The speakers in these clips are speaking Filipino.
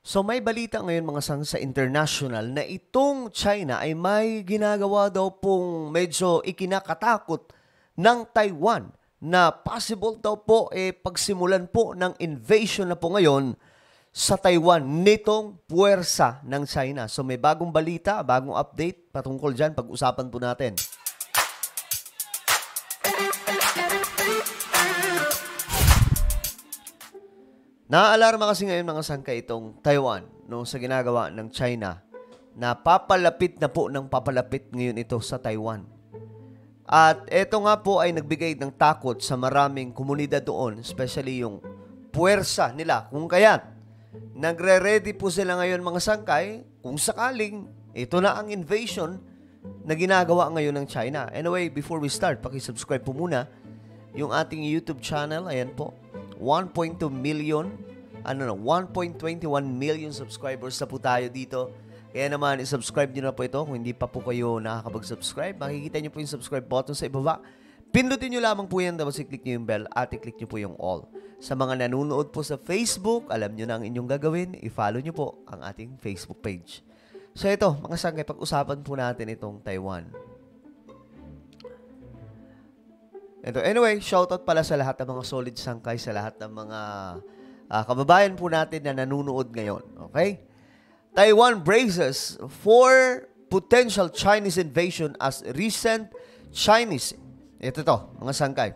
So may balita ngayon mga sang sa international na itong China ay may ginagawa daw pong medyo ikinakatakot ng Taiwan na possible daw po pagsimulan po ng invasion na po ngayon sa Taiwan nitong puwersa ng China. So may bagong balita, bagong update patungkol dyan, pag-usapan po natin. Naaalarma kasi ngayon mga sangkay itong Taiwan sa ginagawa ng China na papalapit na po ng papalapit ngayon ito sa Taiwan. At ito nga po ay nagbigay ng takot sa maraming komunidad doon, especially yung puwersa nila. Kung kaya't nagre-ready po sila ngayon mga sangkay kung sakaling ito na ang invasion na ginagawa ngayon ng China. Anyway, before we start, pakisubscribe po muna yung ating YouTube channel. Ayan po. 1.2 million, 1.21 million subscribers na po tayo dito. Kaya naman, isubscribe nyo na po ito. Kung hindi pa po kayo nakakapag-subscribe, makikita nyo po yung subscribe button sa ibaba. Pindutin nyo lamang po yan, tapos i-click nyo yung bell at i-click nyo po yung all. Sa mga nanonood po sa Facebook, alam nyo na ang inyong gagawin, i-follow nyo po ang ating Facebook page. So ito, mga sangkay, pag-usapan po natin itong Taiwan. Ito, anyway, shoutout pala sa lahat ng mga solid sangkay, sa lahat ng mga kababayan po natin na nanunood ngayon. Okay? Taiwan braces for potential Chinese invasion as recent Chinese. Ito to, mga sangkay.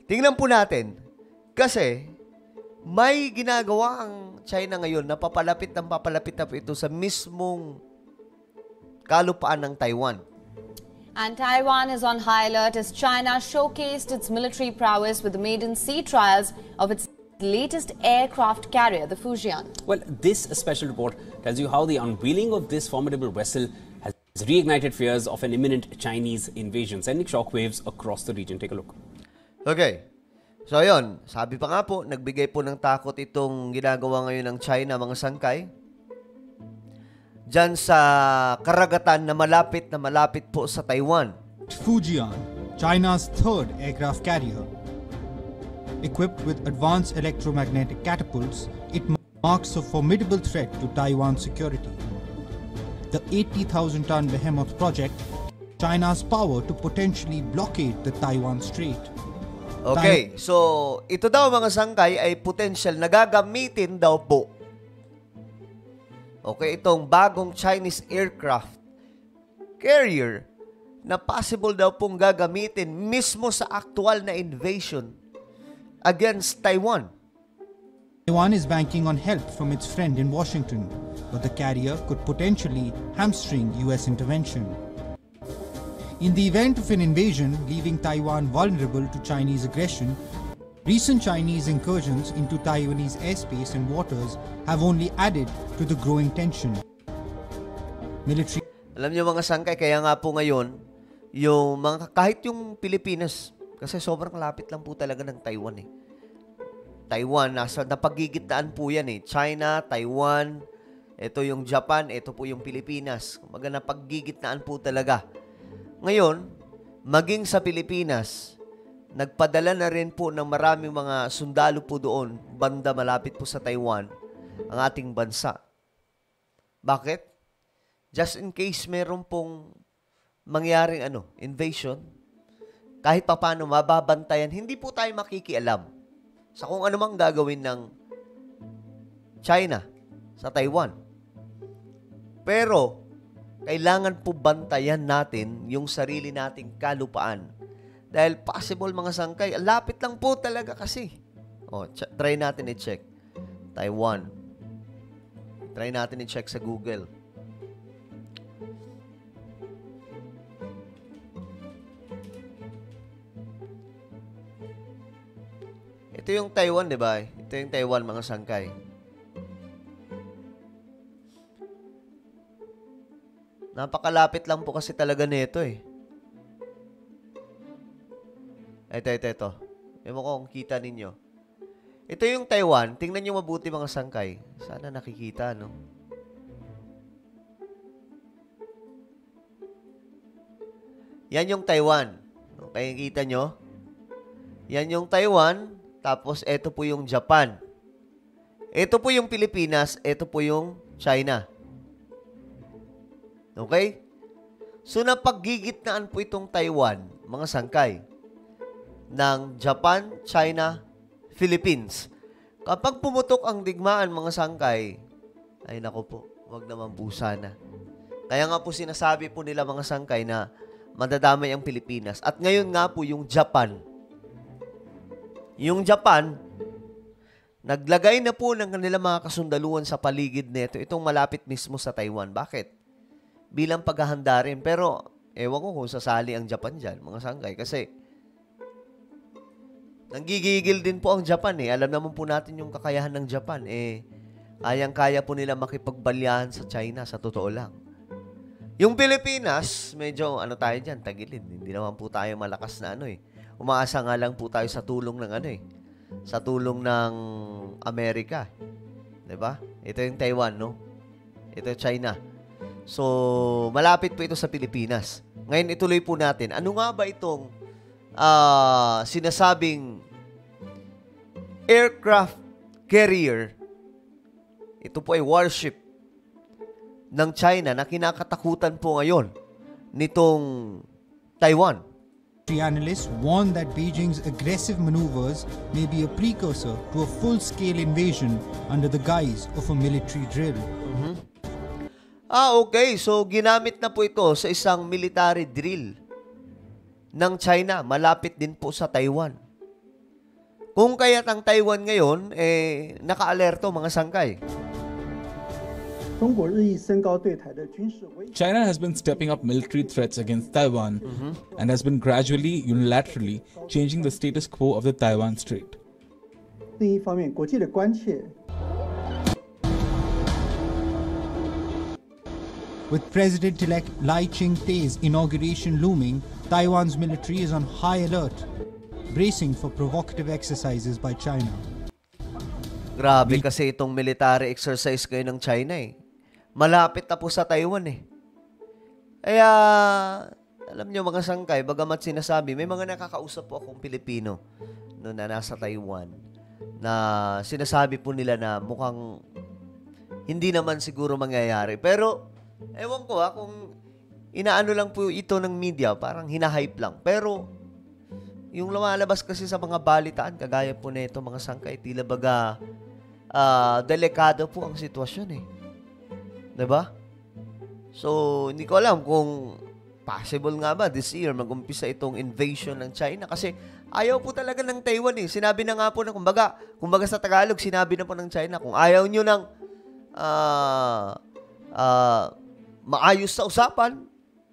Tingnan po natin, kasi may ginagawa ang China ngayon na papalapit na po ito sa mismong kalupaan ng Taiwan. And Taiwan is on high alert as China showcased its military prowess with the maiden sea trials of its latest aircraft carrier, the Fujian. Well, this special report tells you how the unveiling of this formidable vessel has reignited fears of an imminent Chinese invasion, sending shockwaves across the region. Take a look. Okay. So, ayun. Sabi pa nga po, nagbigay po ng takot itong ginagawa ngayon ng China, mga sangkay. Diyan sa karagatan na malapit po sa Taiwan. Fujian, China's third aircraft carrier. Equipped with advanced electromagnetic catapults, it marks a formidable threat to Taiwan's security. The 80,000-ton behemoth project, China's power to potentially blockade the Taiwan Strait. Okay, so ito daw mga sangkay ay potential na gagamitin daw po. Okay, itong bagong Chinese aircraft carrier na possible daw pong gagamitin mismo sa actual na invasion against Taiwan. Taiwan is banking on help from its friend in Washington, but the carrier could potentially hamstring US intervention. In the event of an invasion leaving Taiwan vulnerable to Chinese aggression, recent Chinese incursions into Taiwanese airspace and waters have only added to the growing tension. Military. Alam niyo mga sangkay, kaya nga po ngayon, kahit yung Pilipinas, kasi sobrang lapit lang po talaga ng Taiwan eh. Taiwan, napagigitnaan po yan eh. China, Taiwan, ito yung Japan, ito po yung Pilipinas. Kumbaga napagigitnaan po talaga. Ngayon, maging sa Pilipinas, nagpadala na rin po ng maraming mga sundalo po doon, banda malapit po sa Taiwan, ang ating bansa. Bakit? Just in case meron pong mangyaring invasion, kahit papaano mababantayan, hindi po tayo makikialam sa kung ano mang gagawin ng China sa Taiwan. Pero, kailangan po bantayan natin yung sarili nating kalupaan. Dahil possible mga sangkay, lapit lang po talaga kasi. Try natin i-check. Taiwan. Try natin i-check sa Google. Ito yung Taiwan, di ba? Ito yung Taiwan, mga sangkay. Napakalapit lang po kasi talaga nito eh. Ito. Ewan ko kung kita ninyo. Ito yung Taiwan. Tingnan nyo mabuti mga sangkay. Sana nakikita, no? Yan yung Taiwan. Okay, kita nyo? Yan yung Taiwan. Tapos, ito po yung Japan. Ito po yung Pilipinas, ito po yung China. Okay? So, napaggigitnaan po itong Taiwan, mga sangkay, ng Japan, China, Philippines. Kapag pumutok ang digmaan, mga sangkay, ay nako po, wag naman po sana. Kaya nga po sinasabi po nila mga sangkay na madadamay ang Pilipinas. At ngayon nga po yung Japan. Yung Japan, naglagay na po ng kanilang mga kasundaluhan sa paligid nito. Itong malapit mismo sa Taiwan. Bakit? Bilang paghahanda rin. Pero, ewan ko kung sasali ang Japan dyan, mga sangkay. Kasi, nanggigigil din po ang Japan eh. Alam naman po natin yung kakayahan ng Japan. Kayang-kaya po nila makipagbalyahan sa China, sa totoo lang. Yung Pilipinas, medyo tayo dyan, tagilid. Hindi naman po tayo malakas na Umaasa nga lang po tayo sa tulong ng sa tulong ng Amerika. 'Di ba? Ito yung Taiwan, no? Ito yung China. So, malapit po ito sa Pilipinas. Ngayon, ituloy po natin. Ano nga ba itong sinasabing aircraft carrier? Ito po ay warship ng China na kinakatakutan po ngayon nitong Taiwan. Analysts warn that Beijing's aggressive maneuvers may be a precursor to a full-scale invasion under the guise of a military drill. Okay. So, ginamit na po ito sa isang military drill ng China. Malapit din po sa Taiwan. Kung kaya't ang Taiwan ngayon, naka-alerto mga sangkay. China has been stepping up military threats against Taiwan and has been gradually, unilaterally changing the status quo of the Taiwan Strait. With President-elect Lai Ching-te's inauguration looming, Taiwan's military is on high alert, bracing for provocative exercises by China. Grabe kasi itong military exercise kayo ng China eh. Malapit na po sa Taiwan eh. Kaya, alam nyo mga sangkay, bagamat sinasabi, may mga nakakausap po akong Pilipino no, na nasa Taiwan na sinasabi po nila na mukhang hindi naman siguro mangyayari. Pero, ewan ko kung inaano lang po ito ng media, parang hinahype lang. Pero, yung lumalabas kasi sa mga balitaan, kagaya po na ito mga sangkay, tila baga delikado po ang sitwasyon eh. 'Di ba? So, hindi ko alam kung possible nga ba this year mag-umpisa itong invasion ng China kasi ayaw po talaga ng Taiwan eh. Sinabi na nga po na kumbaga sa Tagalog, sinabi na po ng China kung ayaw nyo ng maayos sa usapan,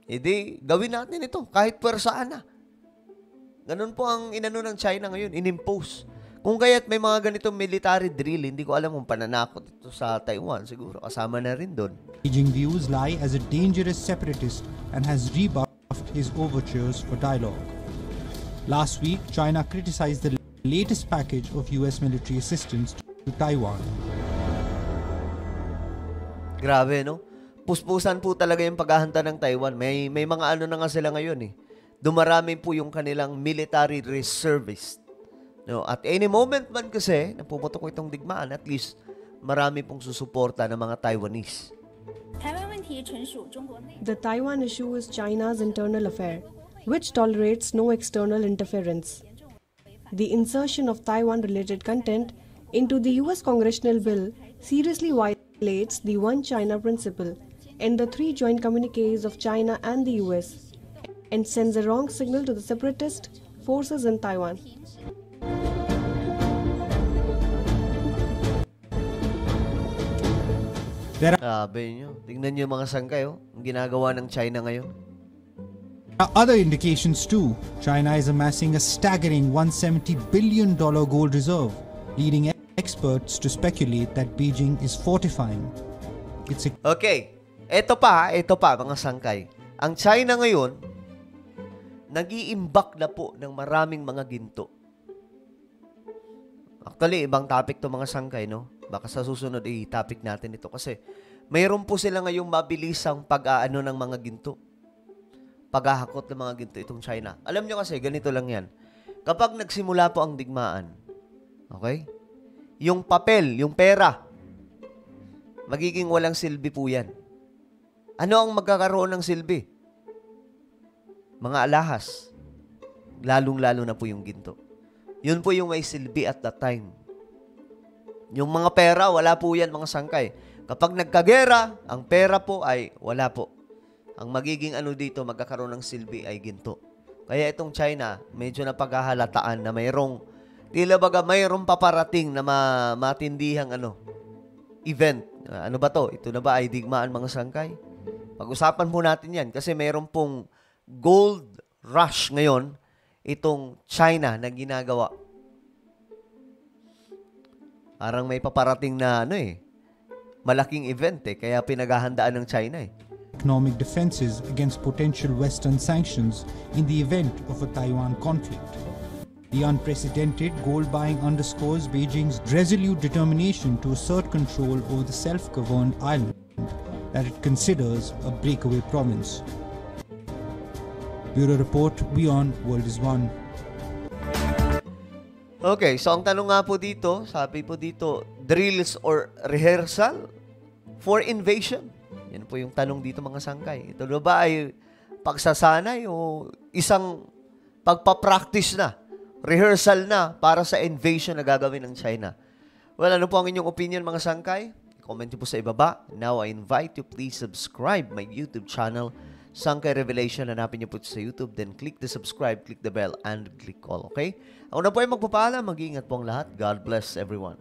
edi gawin natin ito kahit pwersaan na. Ganun po ang inano ng China ngayon, inimpose. Kung kaya't may mga ganitong military drill, hindi ko alam kung pananakot ito sa Taiwan. Siguro kasama na rin doon. Beijing views Lai as a dangerous separatist and has rebuffed his overtures for dialogue. Last week, China criticized the latest package of US military assistance to Taiwan. Grabe, no? Puspusan po talaga yung paghahanda ng Taiwan. May mga na nga sila ngayon eh. Dumarami po yung kanilang military reservists. No, at any moment man kasi, napuputok ko itong digmaan, at least marami pong susuporta ng mga Taiwanese. The Taiwan issue is China's internal affair, which tolerates no external interference. The insertion of Taiwan-related content into the US congressional bill seriously violates the One China principle and the 3 joint communiques of China and the US, and sends a wrong signal to the separatist forces in Taiwan. Sabi nyo. Tingnan nyo mga sangkay, ang ginagawa ng China ngayon. Other indications too. China is amassing a staggering $170 billion gold reserve, leading experts to speculate that Beijing is fortifying. Okay. Ito pa mga sangkay. Ang China ngayon, nag-iimbak na po ng maraming mga ginto. Actually, ibang topic to mga sangkay, no? Baka sa susunod i-topic natin ito kasi mayroon po sila ngayong mabilisang pag-aano ng mga ginto. Paghahakot ng mga ginto itong China. Alam nyo kasi, ganito lang yan. Kapag nagsimula po ang digmaan, okay? yung papel, yung pera, magiging walang silbi po yan. Ano ang magkakaroon ng silbi? Mga alahas. Lalong-lalo na po yung ginto. Yun po yung may silbi at that time. Yung mga pera, wala po yan mga sangkay. Kapag nagkagera, ang pera po ay wala po. Ang magiging ano dito, magkakaroon ng silbi ay ginto. Kaya itong China, medyo napaghahalataan na mayroong, tila baga mayroong paparating na matindihang event. Ano ba to? Ito na ba ay digmaan mga sangkay? Pag-usapan po natin yan kasi mayroong pong gold rush ngayon itong China na ginagawa. Parang may paparating na malaking event kaya pinaghahandaan ng China Economic defenses against potential Western sanctions in the event of a Taiwan conflict. The unprecedented gold buying underscores Beijing's resolute determination to assert control over the self-governed island that it considers a breakaway province. Bureau Report, Beyond World is One. Okay, so ang tanong nga po dito, sabi po dito, drills or rehearsal for invasion? Yan po yung tanong dito mga sangkay. Ito na ba ay pagsasanay o isang pagpapractice na, rehearsal na para sa invasion na gagawin ng China? Well, ano po ang inyong opinion mga sangkay? Comment po sa ibaba. Now, I invite you please subscribe my YouTube channel, Sangkay Revelation. Hanapin niyo po sa YouTube. Then click the subscribe, click the bell, and click all. Okay? Ako na po ay magpapaalam. Mag-iingat po ang lahat. God bless everyone.